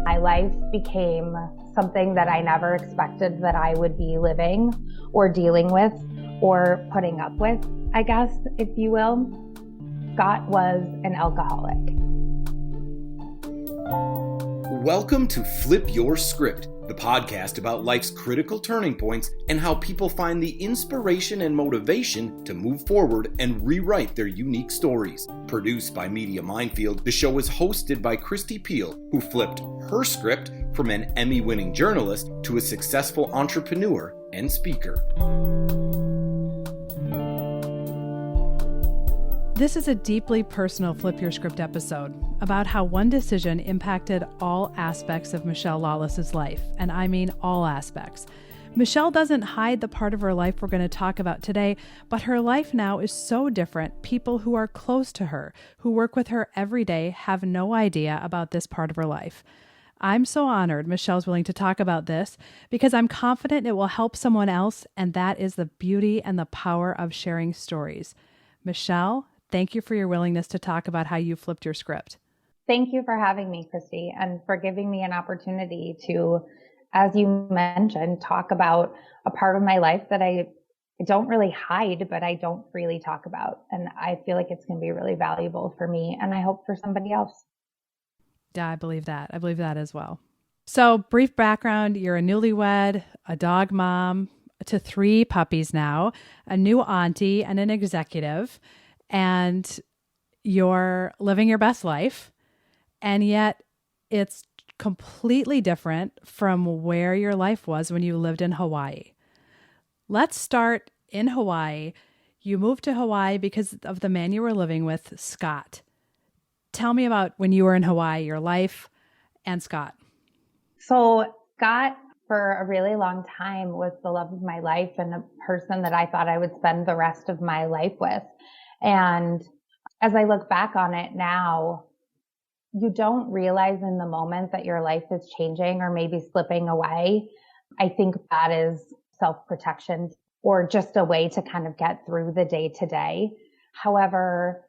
My life became something that I never expected that I would be living or dealing with or putting up with, I guess, if you will. Scott was an alcoholic. Welcome to Flip Your Script, the podcast about life's critical turning points and how people find the inspiration and motivation to move forward and rewrite their unique stories. Produced by Media Minefield, the show is hosted by Christy Peel, who flipped her script from an Emmy-winning journalist to a successful entrepreneur and speaker. This is a deeply personal Flip Your Script episode about how one decision impacted all aspects of Michelle Lawless's life, and I mean all aspects. Michelle doesn't hide the part of her life we're going to talk about today, but her life now is so different. People who are close to her, who work with her every day, have no idea about this part of her life. I'm so honored Michelle's willing to talk about this because I'm confident it will help someone else, and that is the beauty and the power of sharing stories. Michelle, thank you for your willingness to talk about how you flipped your script. Thank you for having me, Christy, and for giving me an opportunity to, as you mentioned, talk about a part of my life that I don't really hide, but I don't really talk about. And I feel like it's going to be really valuable for me, and I hope for somebody else. Yeah, I believe that. I believe that as well. So, brief background, you're a newlywed, a dog mom to 3 puppies now, a new auntie, and an executive. And you're living your best life, and yet it's completely different from where your life was when you lived in Hawaii. Let's start in Hawaii. You moved to Hawaii because of the man you were living with, Scott. Tell me about when you were in Hawaii, your life, and Scott. So Scott, for a really long time, was the love of my life and a person that I thought I would spend the rest of my life with. And as I look back on it now, you don't realize in the moment that your life is changing or maybe slipping away. I think that is self-protection or just a way to kind of get through the day to day. However,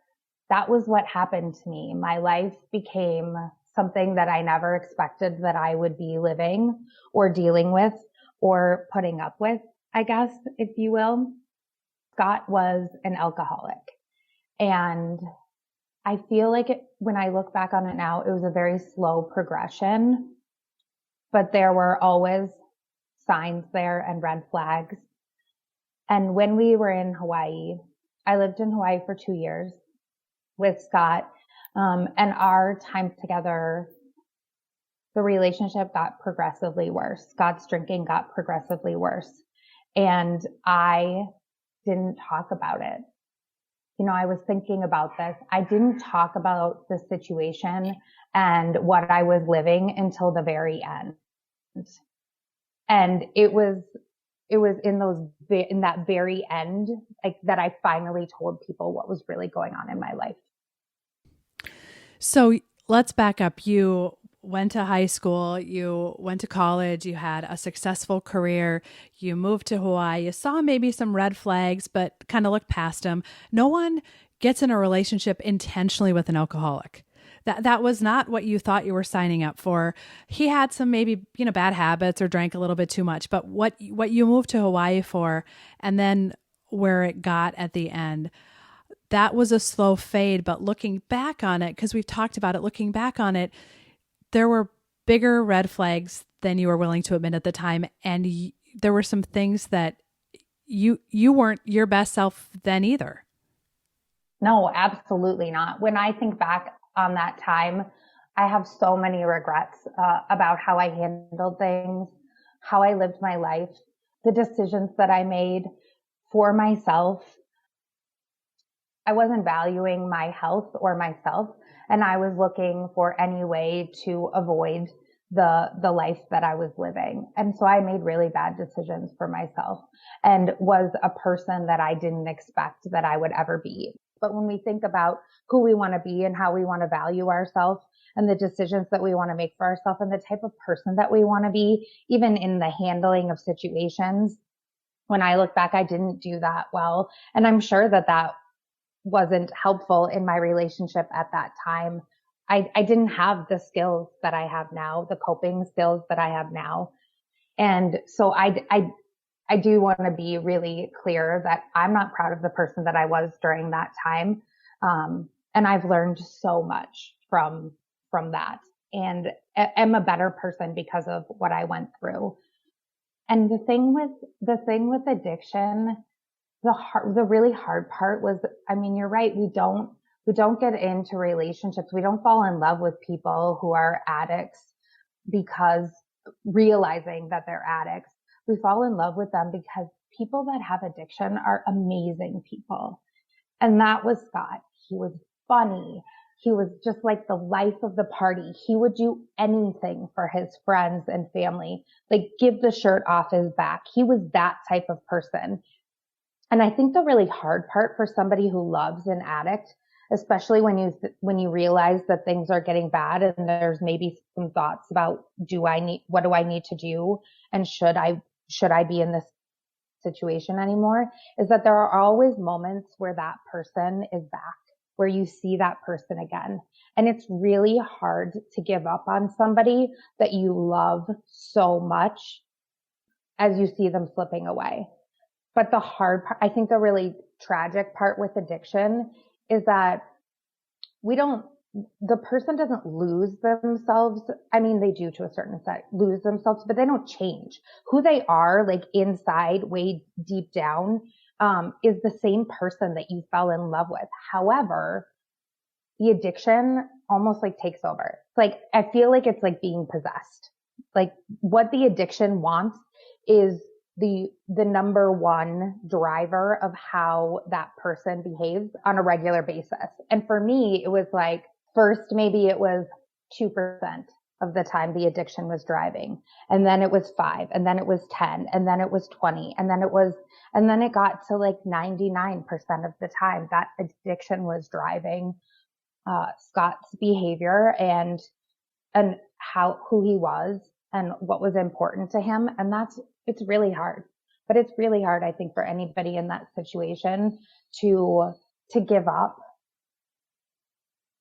that was what happened to me. My life became something that I never expected that I would be living or dealing with or putting up with, I guess, if you will. Scott was an alcoholic. And I feel like when I look back on it now, it was a very slow progression, but there were always signs there and red flags. And when we were in Hawaii, I lived in Hawaii for 2 years with Scott, and our time together, the relationship got progressively worse. Scott's drinking got progressively worse. And I didn't talk about it. You know, I was thinking about this. I didn't talk about the situation and what I was living until the very end. And it was in that very end, like, that I finally told people what was really going on in my life. So let's back up. You went to high school, you went to college, you had a successful career, you moved to Hawaii, you saw maybe some red flags, but kind of looked past them. No one gets in a relationship intentionally with an alcoholic. That was not what you thought you were signing up for. He had some maybe, bad habits or drank a little bit too much, but what you moved to Hawaii for, and then where it got at the end, that was a slow fade. But looking back on it, because we've talked about it, looking back on it, there were bigger red flags than you were willing to admit at the time. And there were some things that you weren't your best self then either. No, absolutely not. When I think back on that time, I have so many regrets about how I handled things, how I lived my life, the decisions that I made for myself. I wasn't valuing my health or myself, and I was looking for any way to avoid the life that I was living. And so I made really bad decisions for myself and was a person that I didn't expect that I would ever be. But when we think about who we want to be and how we want to value ourselves and the decisions that we want to make for ourselves and the type of person that we want to be, even in the handling of situations, when I look back, I didn't do that well. And I'm sure that wasn't helpful in my relationship at that time. I didn't have the skills that I have now, the coping skills that I have now. And so I do want to be really clear that I'm not proud of the person that I was during that time. And I've learned so much from that, and am a better person because of what I went through. And the thing with addiction, the really hard part was, I mean, you're right. We don't get into relationships. We don't fall in love with people who are addicts because realizing that they're addicts. We fall in love with them because people that have addiction are amazing people. And that was Scott. He was funny. He was just like the life of the party. He would do anything for his friends and family, like give the shirt off his back. He was that type of person. And I think the really hard part for somebody who loves an addict, especially when you realize that things are getting bad and there's maybe some thoughts about what do I need to do? And should I be in this situation anymore, is that there are always moments where that person is back, where you see that person again. And it's really hard to give up on somebody that you love so much as you see them slipping away. But the hard part, I think the really tragic part with addiction is that the person doesn't lose themselves. I mean, they do to a certain extent lose themselves, but they don't change. Who they are, like inside, way deep down, is the same person that you fell in love with. However, the addiction almost like takes over. Like, I feel like it's like being possessed. Like, what the addiction wants is the number one driver of how that person behaves on a regular basis. And for me, it was like, first, maybe it was 2% of the time the addiction was driving. And then it was 5, and then it was 10, and then it was 20, and then it got to like 99% of the time that addiction was driving, Scott's behavior and who he was and what was important to him. And it's really hard, but it's really hard, I think, for anybody in that situation to give up.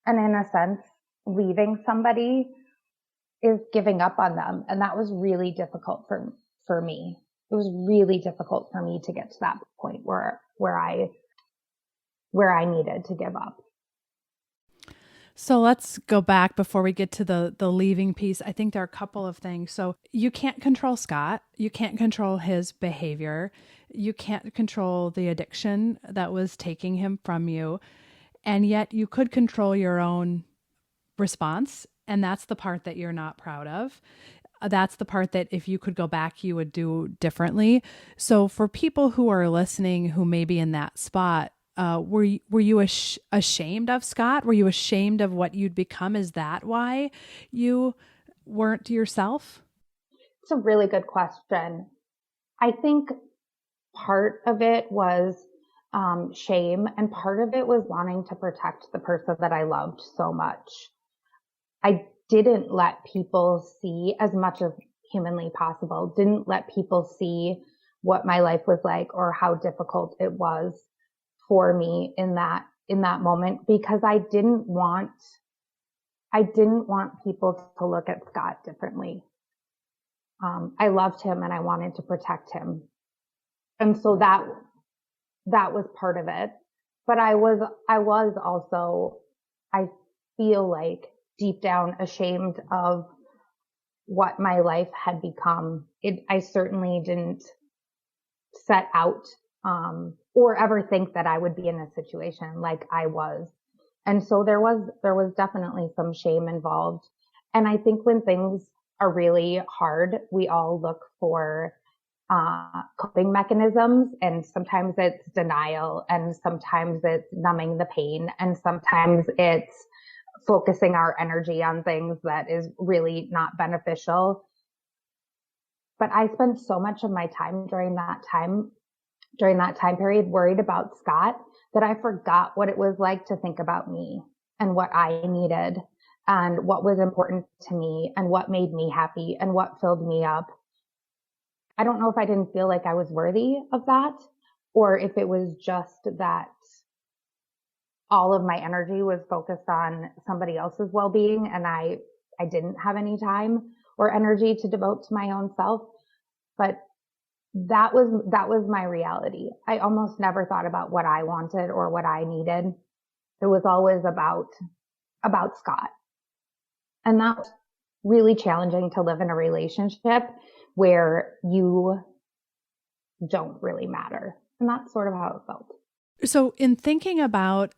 And in a sense, leaving somebody is giving up on them. And that was really difficult for me. It was really difficult for me to get to that point where I needed to give up. So let's go back before we get to the leaving piece. I think there are a couple of things. So you can't control Scott. You can't control his behavior. You can't control the addiction that was taking him from you. And yet you could control your own response. And that's the part that you're not proud of. That's the part that if you could go back, you would do differently. So for people who are listening, who may be in that spot, were you ashamed of Scott? Were you ashamed of what you'd become? Is that why you weren't yourself? It's a really good question. I think part of it was shame, and part of it was wanting to protect the person that I loved so much. I didn't let people see, as much as humanly possible, didn't let people see what my life was like or how difficult it was for me in that moment, because I didn't want people to look at Scott differently. I loved him and I wanted to protect him. And so that was part of it. But I was also, I feel like deep down ashamed of what my life had become. I certainly didn't set out, or ever think that I would be in a situation like I was. And so there was definitely some shame involved. And I think when things are really hard, we all look for coping mechanisms, and sometimes it's denial, and sometimes it's numbing the pain, and sometimes it's focusing our energy on things that is really not beneficial. But I spent so much of my time during that time period worried about Scott that I forgot what it was like to think about me and what I needed and what was important to me and what made me happy and what filled me up. I don't know if I didn't feel like I was worthy of that, or if it was just that all of my energy was focused on somebody else's well-being, and I didn't have any time or energy to devote to my own self. But that was my reality. I almost never thought about what I wanted or what I needed. It was always about Scott. And that's really challenging to live in a relationship where you don't really matter. And that's sort of how it felt. So in thinking about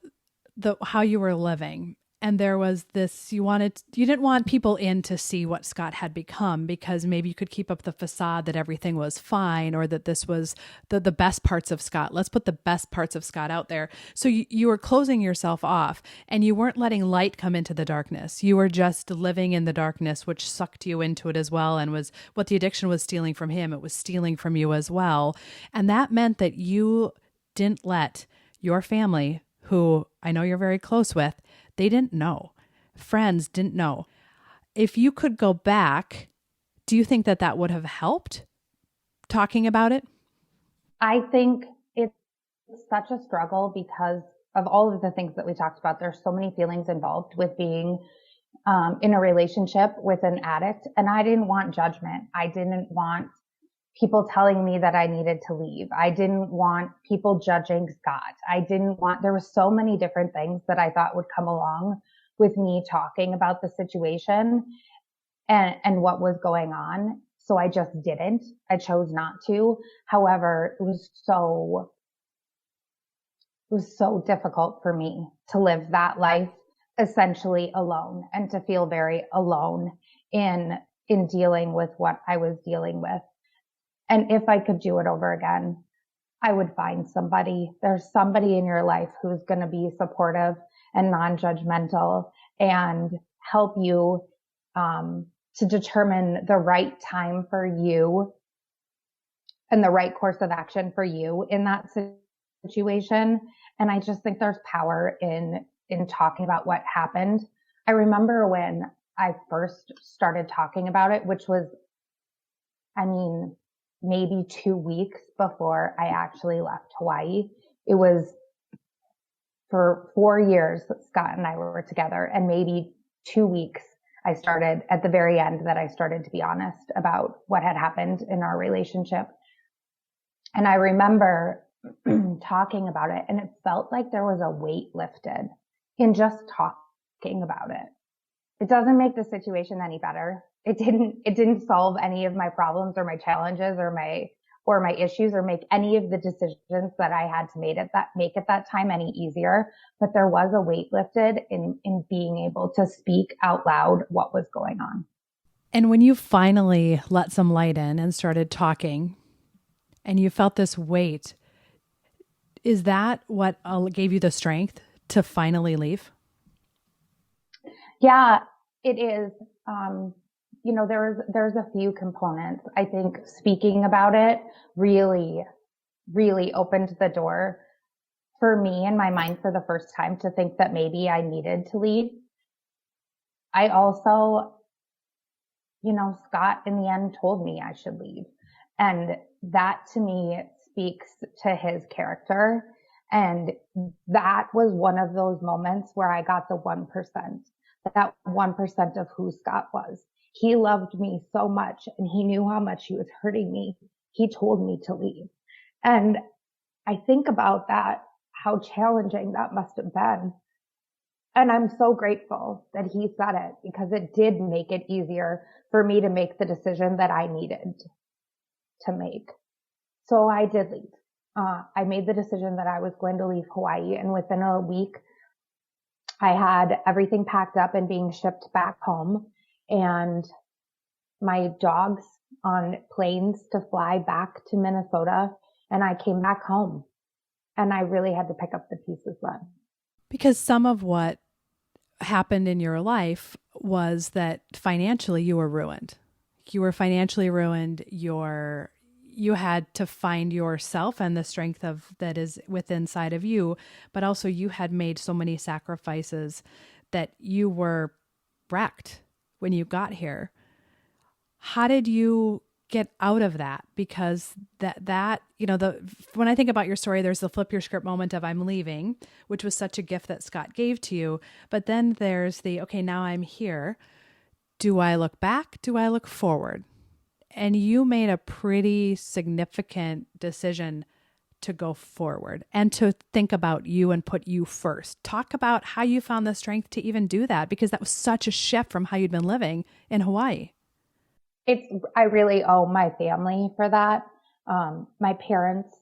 how you were living, and there was this, you didn't want people in to see what Scott had become, because maybe you could keep up the facade that everything was fine, or that this was the best parts of Scott. Let's put the best parts of Scott out there. So you were closing yourself off, and you weren't letting light come into the darkness. You were just living in the darkness, which sucked you into it as well, and was what the addiction was stealing from him. It was stealing from you as well. And that meant that you didn't let your family, who I know you're very close with, they didn't know. Friends didn't know. If you could go back, do you think that would have helped talking about it? I think it's such a struggle because of all of the things that we talked about. There's so many feelings involved with being in a relationship with an addict. And I didn't want judgment. I didn't want people telling me that I needed to leave. I didn't want people judging Scott. There were so many different things that I thought would come along with me talking about the situation and what was going on. So I just didn't. I chose not to. However, it was so difficult for me to live that life essentially alone, and to feel very alone in dealing with what I was dealing with. And if I could do it over again, I would find somebody. There's somebody in your life who's going to be supportive and non-judgmental and help you to determine the right time for you and the right course of action for you in that situation. And I just think there's power in talking about what happened. I remember when I first started talking about it, which was, maybe 2 weeks before I actually left Hawaii. It was for 4 years that Scott and I were together, and maybe 2 weeks at the very end, that I started to be honest about what had happened in our relationship. And I remember talking about it, and it felt like there was a weight lifted in just talking about it. It doesn't make the situation any better. It didn't solve any of my problems or my challenges or my issues, or make any of the decisions that I had to make at that time any easier. But there was a weight lifted in being able to speak out loud what was going on. And when you finally let some light in and started talking, and you felt this weight, is that what gave you the strength to finally leave? Yeah, it is. There's a few components. I think speaking about it really, really opened the door for me in my mind for the first time to think that maybe I needed to leave. I also, Scott in the end told me I should leave. And that to me speaks to his character. And that was one of those moments where I got the 1%, that 1% of who Scott was. He loved me so much, and he knew how much he was hurting me. He told me to leave. And I think about that, how challenging that must have been. And I'm so grateful that he said it, because it did make it easier for me to make the decision that I needed to make. So I did leave. I made the decision that I was going to leave Hawaii, and within a week, I had everything packed up and being shipped back home, and my dogs on planes to fly back to Minnesota, and I came back home, and I really had to pick up the pieces then. Because some of what happened in your life was that financially you were ruined. You were financially ruined. You had to find yourself and the strength that is within inside of you, but also you had made so many sacrifices that you were wrecked when you got here. How did you get out of that, because that when I think about your story, there's the flip your script moment of I'm leaving, which was such a gift that Scott gave to you. But then there's the, okay, now I'm here. Do I look back? Do I look forward? And you made a pretty significant decision to go forward and to think about you and put you first. Talk about how you found the strength to even do that, because that was such a shift from how you'd been living in Hawaii. I really owe my family for that. My parents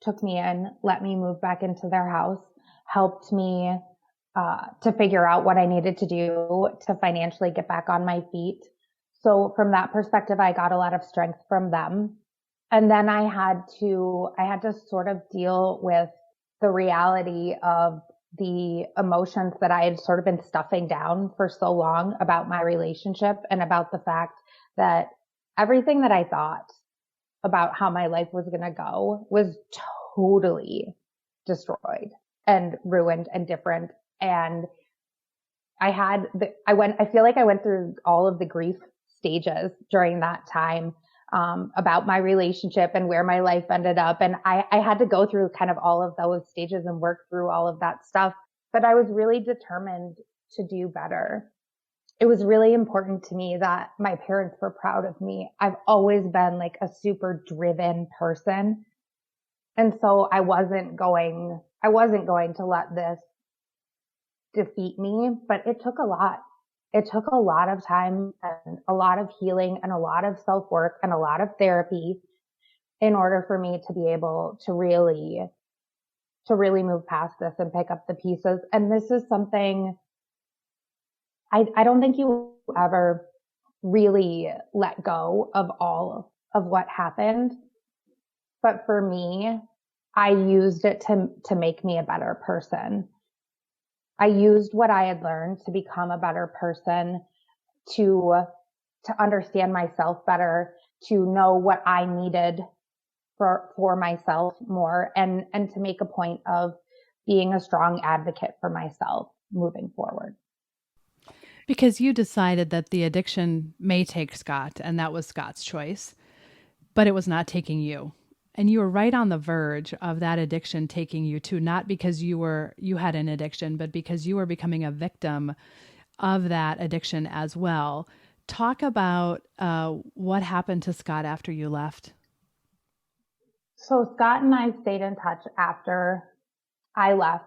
took me in, let me move back into their house, helped me to figure out what I needed to do to financially get back on my feet. So from that perspective, I got a lot of strength from them. And then I had to sort of deal with the reality of the emotions that I had sort of been stuffing down for so long about my relationship, and about the fact that everything that I thought about how my life was going to go was totally destroyed and ruined and different. And I feel like I went through all of the grief stages during that time, about my relationship and where my life ended up. And I had to go through kind of all of those stages and work through all of that stuff. But I was really determined to do better. It was really important to me that my parents were proud of me. I've always been like a super driven person. And so I wasn't going to let this defeat me, but it took a lot. It took a lot of time and a lot of healing and a lot of self-work and a lot of therapy in order for me to be able to really move past this and pick up the pieces. And this is something I don't think you ever really let go of all of what happened. But for me, I used it to make me a better person. I used what I had learned to become a better person, to understand myself better, to know what I needed for myself more, and to make a point of being a strong advocate for myself moving forward. Because you decided that the addiction may take Scott, and that was Scott's choice, but it was not taking you. And you were right on the verge of that addiction taking you too, not because you had an addiction, but because you were becoming a victim of that addiction as well. Talk about what happened to Scott after you left. So Scott and I stayed in touch after I left,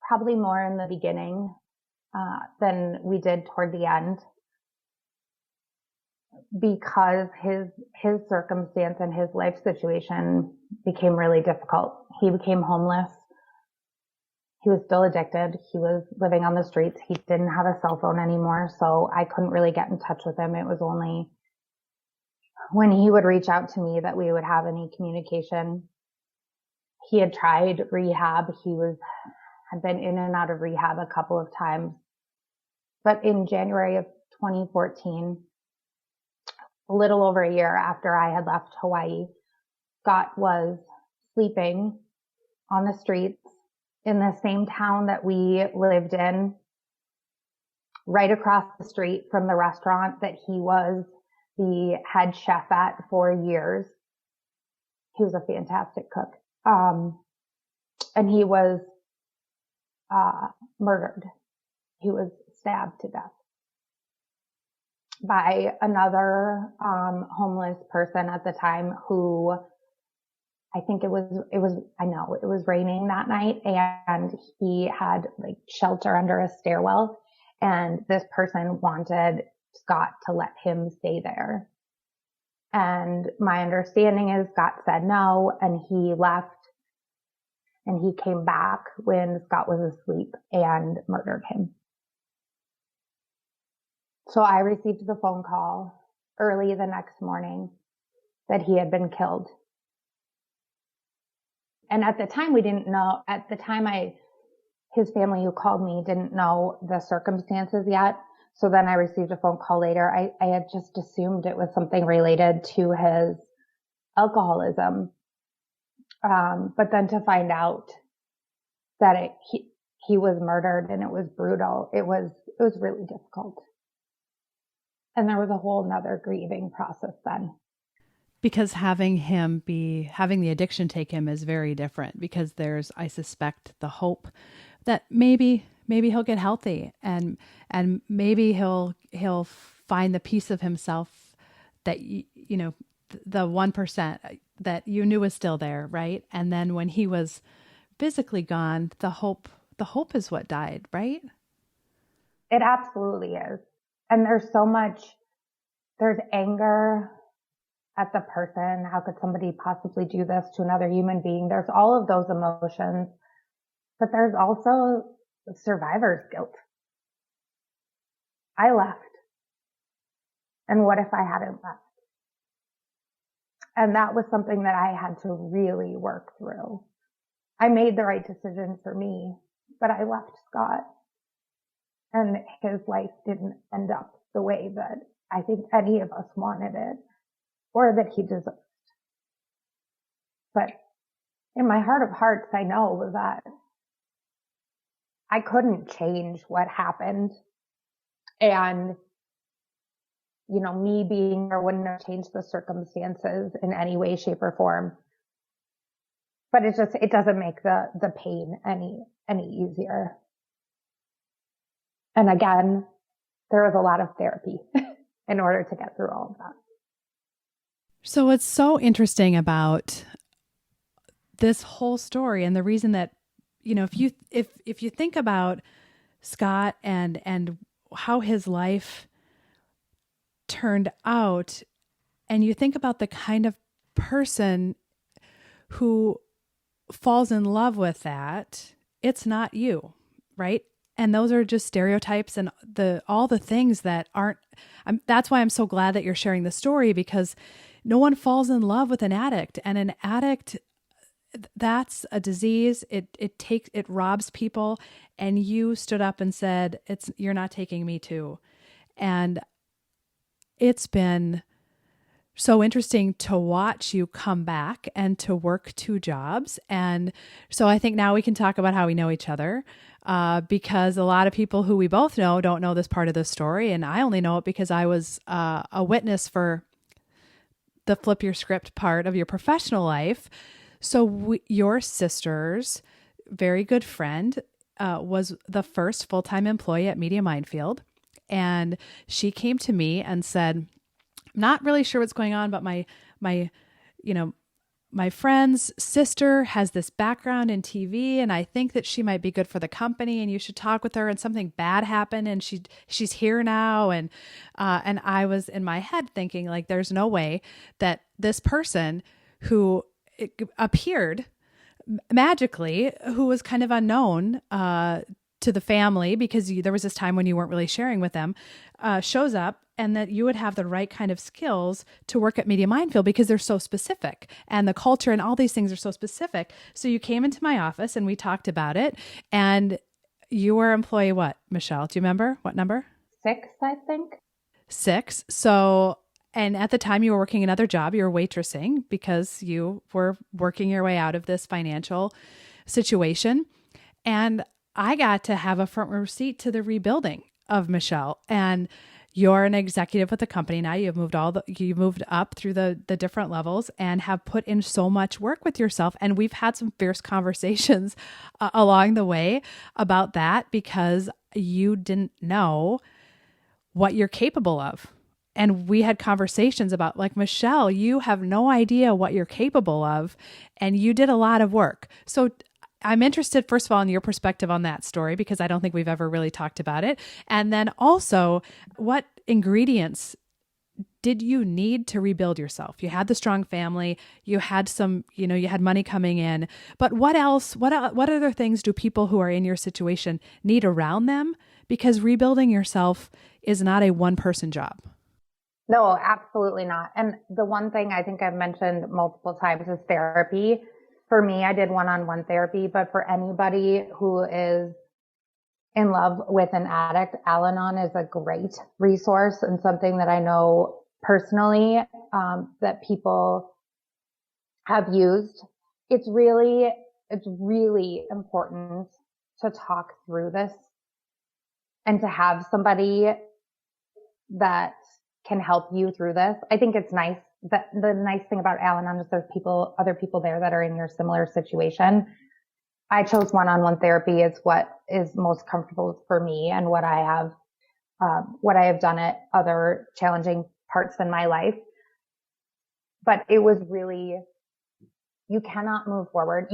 probably more in the beginning than we did toward the end, because his circumstance and his life situation became really difficult. He became homeless. He was still addicted. He was living on the streets. He didn't have a cell phone anymore, so I couldn't really get in touch with him. It was only when he would reach out to me that we would have any communication. He had tried rehab. Had been in and out of rehab a couple of times. But in January of 2014, a little over a year after I had left Hawaii, Scott was sleeping on the streets in the same town that we lived in, right across the street from the restaurant that he was the head chef at for years. He was a fantastic cook. And he was murdered. He was stabbed to death by another homeless person at the time, who I think it was raining that night, and he had like shelter under a stairwell, and this person wanted Scott to let him stay there. And my understanding is Scott said no, and he left, and he came back when Scott was asleep and murdered him. So I received the phone call early the next morning that he had been killed. And at the time we didn't know, his family who called me didn't know the circumstances yet. So then I received a phone call later. I had just assumed it was something related to his alcoholism. But then to find out that he was murdered and it was brutal, it was really difficult. And there was a whole nother grieving process then. Because having the addiction take him is very different, because there's, I suspect, the hope that maybe he'll get healthy, and maybe he'll find the piece of himself that the 1% that you knew was still there, right? And then when he was physically gone, the hope is what died, right? It absolutely is. And there's anger at the person. How could somebody possibly do this to another human being? There's all of those emotions, but there's also survivor's guilt. I left. And what if I hadn't left? And that was something that I had to really work through. I made the right decision for me, but I left Scott, and his life didn't end up the way that I think any of us wanted it or that he deserved. But in my heart of hearts, I know that I couldn't change what happened. And, me being there wouldn't have changed the circumstances in any way, shape, or form. But it doesn't make the pain any easier. And again, there was a lot of therapy in order to get through all of that. So what's so interesting about this whole story, and the reason that, if you think about Scott and how his life turned out, and you think about the kind of person who falls in love with that, it's not you, right? And those are just stereotypes and all the things that aren't. That's why I'm so glad that you're sharing the story, because no one falls in love with an addict, and an addict, that's a disease. It robs people, and you stood up and said, you're not taking me too. And it's been so interesting to watch you come back and to work 2 jobs. And so I think now we can talk about how we know each other, because a lot of people who we both know don't know this part of the story. And I only know it because I was a witness for the flip your script part of your professional life. So your sister's very good friend was the first full-time employee at Media Minefield. And she came to me and said, I'm not really sure what's going on, but my friend's sister has this background in TV, and I think that she might be good for the company, and you should talk with her. And something bad happened, and she's here now. And I was in my head thinking, like, there's no way that this person who appeared magically, who was kind of unknown to the family, because there was this time when you weren't really sharing with them, shows up, and that you would have the right kind of skills to work at Media Minefield, because they're so specific, and the culture and all these things are so specific. So you came into my office and we talked about it, and you were employee what, Michelle? Do you remember what number? 6, I think. 6. So, and at the time you were working another job, you were waitressing, because you were working your way out of this financial situation. And I got to have a front row seat to the rebuilding of Michelle. And you're an executive with the company now. You moved up through the different levels and have put in so much work with yourself. And we've had some fierce conversations along the way about that, because you didn't know what you're capable of. And we had conversations about, like, Michelle, you have no idea what you're capable of, and you did a lot of work. So I'm interested, first of all, in your perspective on that story, because I don't think we've ever really talked about it. And then also, what ingredients did you need to rebuild yourself? You had the strong family, you had some, you had money coming in, but what else, what other things do people who are in your situation need around them? Because rebuilding yourself is not a one-person job. No, absolutely not. And the one thing I think I've mentioned multiple times is therapy. For me, I did one-on-one therapy, but for anybody who is in love with an addict, Al-Anon is a great resource, and something that I know personally that people have used. It's really important to talk through this and to have somebody that can help you through this. I think it's nice that the nice thing about Al-Anon is there's other people there that are in your similar situation. I chose one-on-one therapy is what is most comfortable for me and what I have done at other challenging parts in my life. But it was really, you cannot move forward.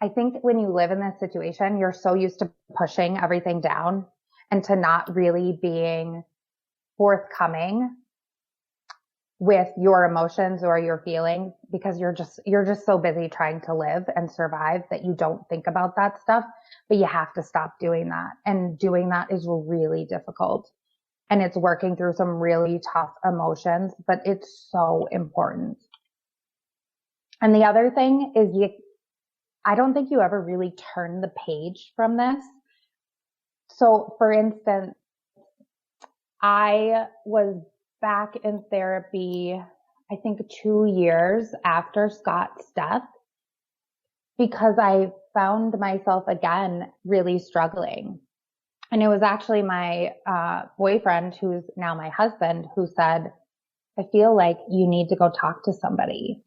I think when you live in this situation, you're so used to pushing everything down and to not really being forthcoming with your emotions or your feelings because you're just so busy trying to live and survive that you don't think about that stuff. But you have to stop doing that. And doing that is really difficult. And it's working through some really tough emotions, but it's so important. And the other thing is I don't think you ever really turn the page from this. So for instance, I was back in therapy, I think 2 years after Scott's death, because I found myself again really struggling. And it was actually my boyfriend, who's now my husband, who said, I feel like you need to go talk to somebody.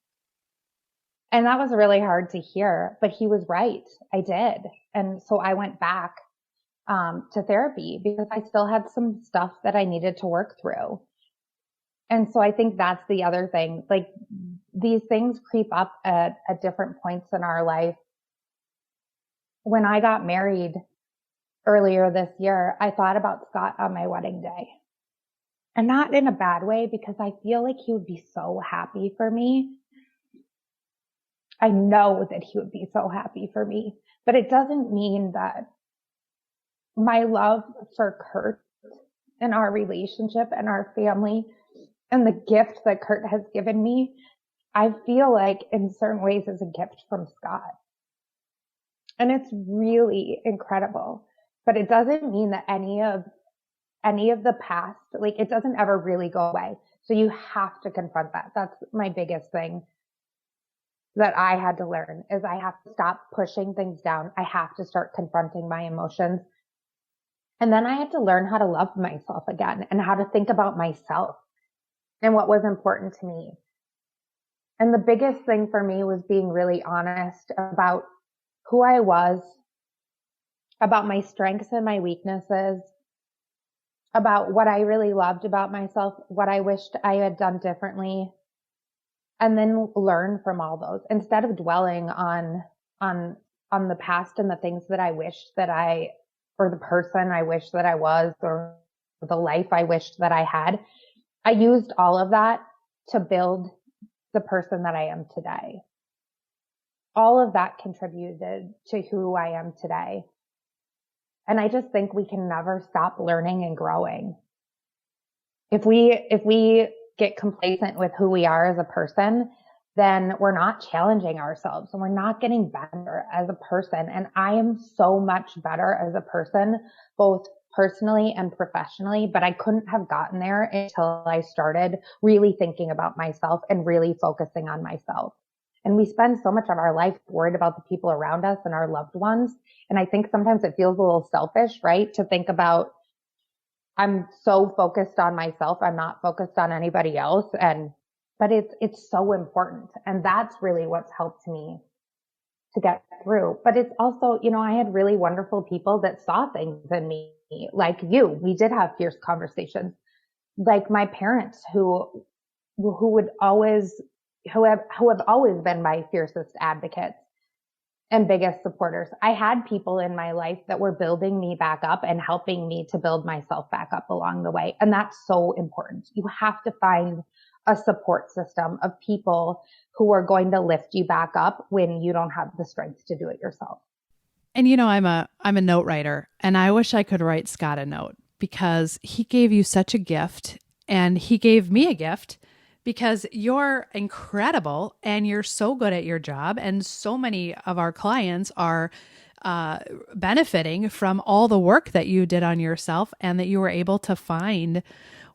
And that was really hard to hear, but he was right. I did. And so I went back to therapy because I still had some stuff that I needed to work through. And so I think that's the other thing. Like these things creep up at different points in our life. When I got married earlier this year, I thought about Scott on my wedding day. And not in a bad way, because I feel like he would be so happy for me. I know that he would be so happy for me, but it doesn't mean that my love for Kurt and our relationship and our family and the gift that Kurt has given me, I feel like in certain ways is a gift from Scott. And it's really incredible, but it doesn't mean that any of the past, like it doesn't ever really go away. So you have to confront that. That's my biggest thing that I had to learn is I have to stop pushing things down. I have to start confronting my emotions. And then I had to learn how to love myself again and how to think about myself and what was important to me. And the biggest thing for me was being really honest about who I was, about my strengths and my weaknesses, about what I really loved about myself, what I wished I had done differently, and then learn from all those instead of dwelling on the past and the things that I wished that or the person I wished that I was, or the life I wished that I had. I used all of that to build the person that I am today. All of that contributed to who I am today. And I just think we can never stop learning and growing. If we get complacent with who we are as a person, then we're not challenging ourselves and we're not getting better as a person. And I am so much better as a person, both personally and professionally, but I couldn't have gotten there until I started really thinking about myself and really focusing on myself. And we spend so much of our life worried about the people around us and our loved ones. And I think sometimes it feels a little selfish, right? To think about, I'm so focused on myself. I'm not focused on anybody else. But it's so important. And that's really what's helped me to get through. But it's also, I had really wonderful people that saw things in me, like you. We did have fierce conversations, like my parents who have always been my fiercest advocates and biggest supporters. I had people in my life that were building me back up and helping me to build myself back up along the way. And that's so important. You have to find a support system of people who are going to lift you back up when you don't have the strength to do it yourself. And I'm a note writer, and I wish I could write Scott a note because he gave you such a gift, and he gave me a gift because you're incredible and you're so good at your job, and so many of our clients are benefiting from all the work that you did on yourself and that you were able to find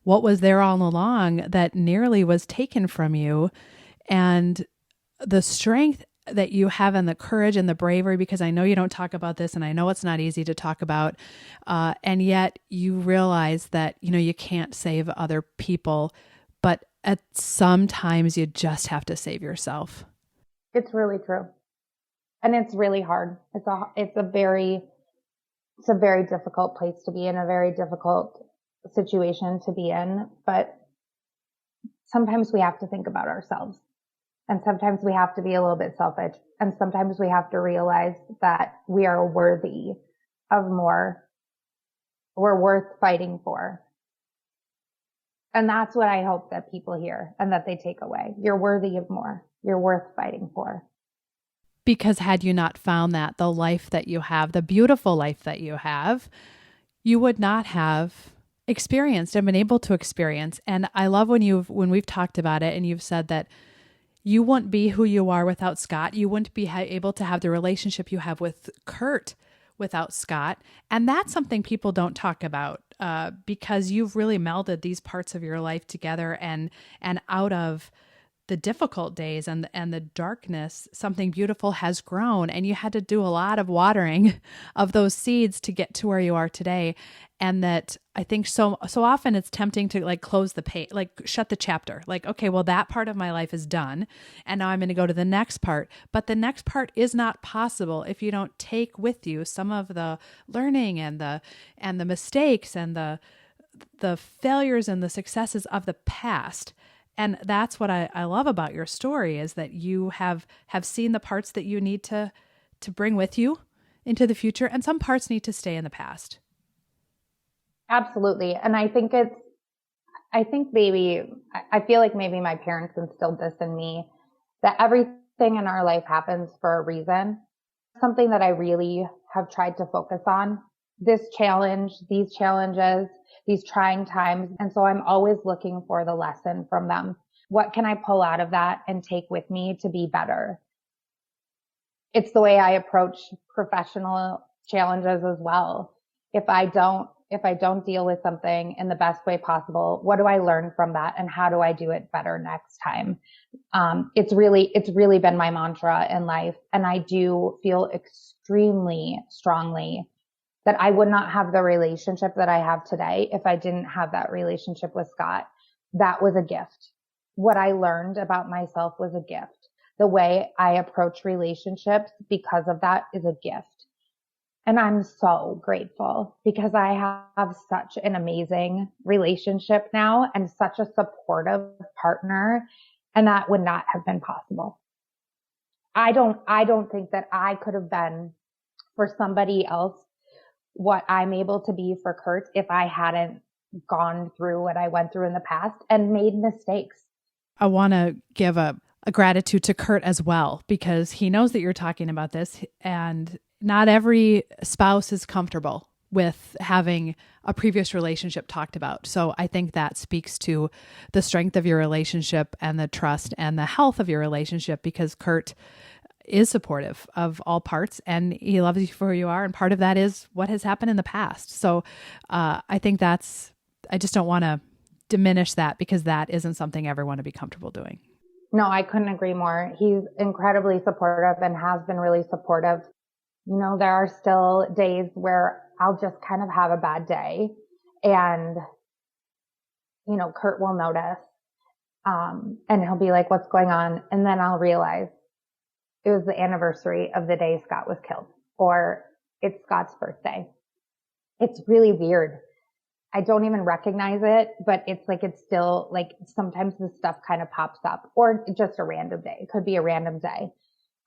what was there all along that nearly was taken from you. And the strength that you have and the courage and the bravery, because I know you don't talk about this and I know it's not easy to talk about. And yet you realize that, you can't save other people, but at sometimes you just have to save yourself. It's really true. And it's really hard. It's a very difficult place to be in, a very difficult situation to be in. But sometimes we have to think about ourselves. And sometimes we have to be a little bit selfish. And sometimes we have to realize that we are worthy of more. We're worth fighting for. And that's what I hope that people hear and that they take away. You're worthy of more. You're worth fighting for. Because had you not found that, the life that you have, the beautiful life that you have, you would not have experienced and been able to experience. And I love when we've talked about it and you've said that you wouldn't be who you are without Scott. You wouldn't be able to have the relationship you have with Kurt without Scott. And that's something people don't talk about because you've really melded these parts of your life together, and out of the difficult days and the darkness, something beautiful has grown, and you had to do a lot of watering of those seeds to get to where you are today. And that I think so often it's tempting to like close the page, like shut the chapter, like, okay, well, that part of my life is done. And now I'm going to go to the next part. But the next part is not possible if you don't take with you some of the learning and the mistakes and the failures and the successes of the past. And that's what I love about your story, is that you have seen the parts that you need to bring with you into the future, and some parts need to stay in the past. Absolutely. And I feel like maybe my parents instilled this in me, that everything in our life happens for a reason. Something that I really have tried to focus on, this challenge, these challenges, these trying times. And so I'm always looking for the lesson from them. What can I pull out of that and take with me to be better? It's the way I approach professional challenges as well. If I don't deal with something in the best way possible, what do I learn from that and how do I do it better next time? It's really been my mantra in life. And I do feel extremely strongly that I would not have the relationship that I have today if I didn't have that relationship with Scott. That was a gift. What I learned about myself was a gift. The way I approach relationships because of that is a gift. And I'm so grateful because I have such an amazing relationship now and such a supportive partner. And that would not have been possible. I don't think that I could have been for somebody else what I'm able to be for Kurt if I hadn't gone through what I went through in the past and made mistakes. I want to give a gratitude to Kurt as well, because he knows that you're talking about this, and not every spouse is comfortable with having a previous relationship talked about. So I think that speaks to the strength of your relationship and the trust and the health of your relationship, because Kurt is supportive of all parts and he loves you for who you are. And part of that is what has happened in the past. So I think I just don't want to diminish that, because that isn't something I ever want to be comfortable doing. No, I couldn't agree more. He's incredibly supportive and has been really supportive. There are still days where I'll just kind of have a bad day and, Kurt will notice, and he'll be like, what's going on? And then I'll realize it was the anniversary of the day Scott was killed, or it's Scott's birthday. It's really weird. I don't even recognize it, but it's still like sometimes this stuff kind of pops up, or just a random day. It could be a random day.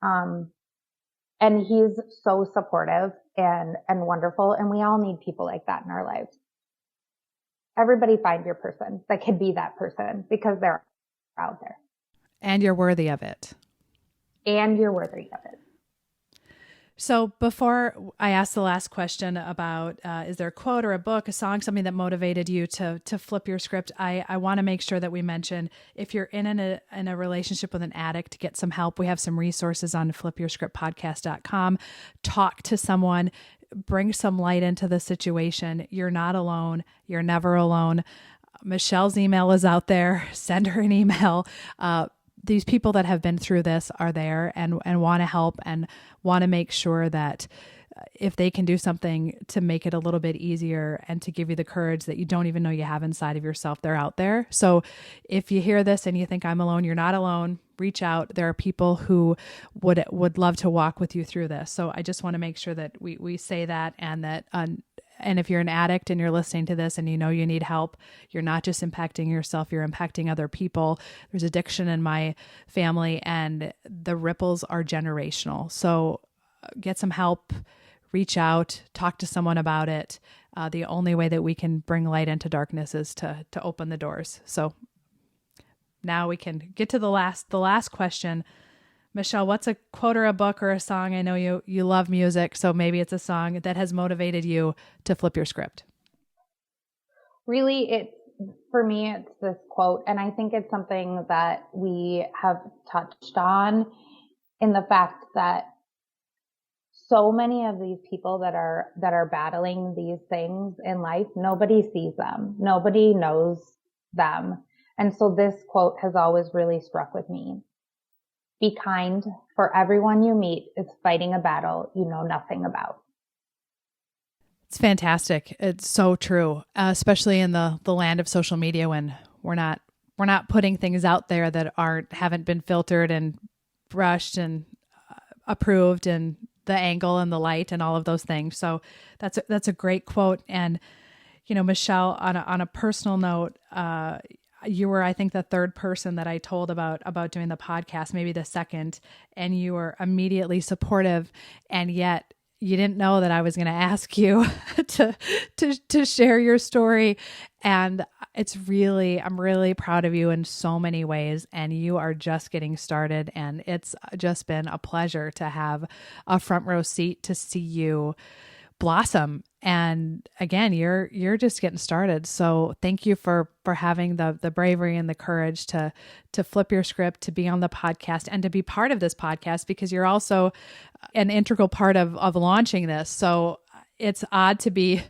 And he's so supportive and wonderful. And we all need people like that in our lives. Everybody find your person that could be that person, because they're out there. And you're worthy of it. And you're worthy of it. So before I ask the last question about, is there a quote or a book, a song, something that motivated you to flip your script, I want to make sure that we mention, if you're in a relationship with an addict, get some help. We have some resources on flipyourscriptpodcast.com. Talk to someone, bring some light into the situation. You're not alone. You're never alone. Michelle's email is out there. Send her an email. these people that have been through this are there and want to help and want to make sure that if they can do something to make it a little bit easier and to give you the courage that you don't even know you have inside of yourself, they're out there. So if you hear this and you think I'm alone, you're not alone. Reach out. There are people who would love to walk with you through this. So I just want to make sure that we say that, and that and if you're an addict and you're listening to this and you know you need help, you're not just impacting yourself, you're impacting other people. There's addiction in my family and the ripples are generational. So get some help, reach out, talk to someone about it. The only way that we can bring light into darkness is to open the doors. So now we can get to the last question. Michelle, what's a quote or a book or a song? I know you love music, so maybe it's a song that has motivated you to flip your script. Really, for me, it's this quote, and I think it's something that we have touched on in the fact that so many of these people that are battling these things in life, nobody sees them. Nobody knows them. And so this quote has always really struck with me. Be kind, for everyone you meet is fighting a battle you know nothing about. It's fantastic. It's so true, especially in the land of social media when we're not putting things out there that haven't been filtered and brushed and approved, and the angle and the light and all of those things. So that's a great quote. And Michelle, on a personal note, you were, I think, the third person that I told about doing the podcast, maybe the second, and you were immediately supportive. And yet you didn't know that I was going to ask you to share your story. And I'm really proud of you in so many ways. And you are just getting started. And it's just been a pleasure to have a front row seat to see you blossom. And again, you're just getting started. So thank you for having the bravery and the courage to flip your script, to be on the podcast and to be part of this podcast, because you're also an integral part of launching this. So it's odd to be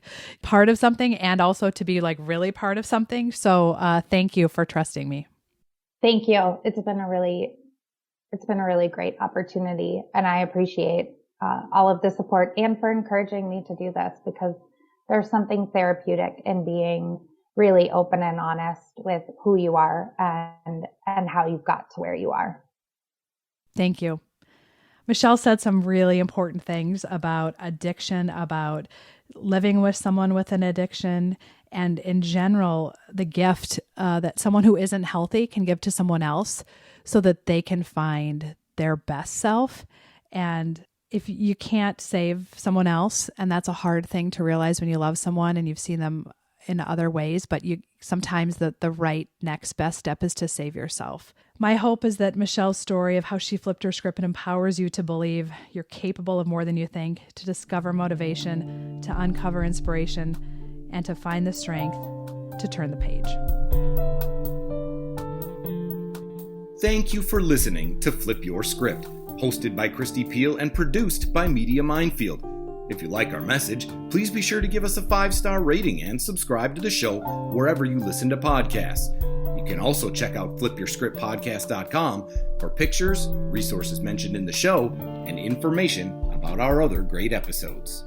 part of something and also to be like really part of something. So thank you for trusting me. Thank you. It's been a really great opportunity, and I appreciate all of the support and for encouraging me to do this, because there's something therapeutic in being really open and honest with who you are and how you've got to where you are. Thank you. Michelle said some really important things about addiction, about living with someone with an addiction, and in general, the gift that someone who isn't healthy can give to someone else so that they can find their best self. And if you can't save someone else, and that's a hard thing to realize when you love someone and you've seen them in other ways, but sometimes the right next best step is to save yourself. My hope is that Michelle's story of how she flipped her script empowers you to believe you're capable of more than you think, to discover motivation, to uncover inspiration, and to find the strength to turn the page. Thank you for listening to Flip Your Script, hosted by Christy Peel and produced by Media Minefield. If you like our message, please be sure to give us a 5-star rating and subscribe to the show wherever you listen to podcasts. You can also check out flipyourscriptpodcast.com for pictures, resources mentioned in the show, and information about our other great episodes.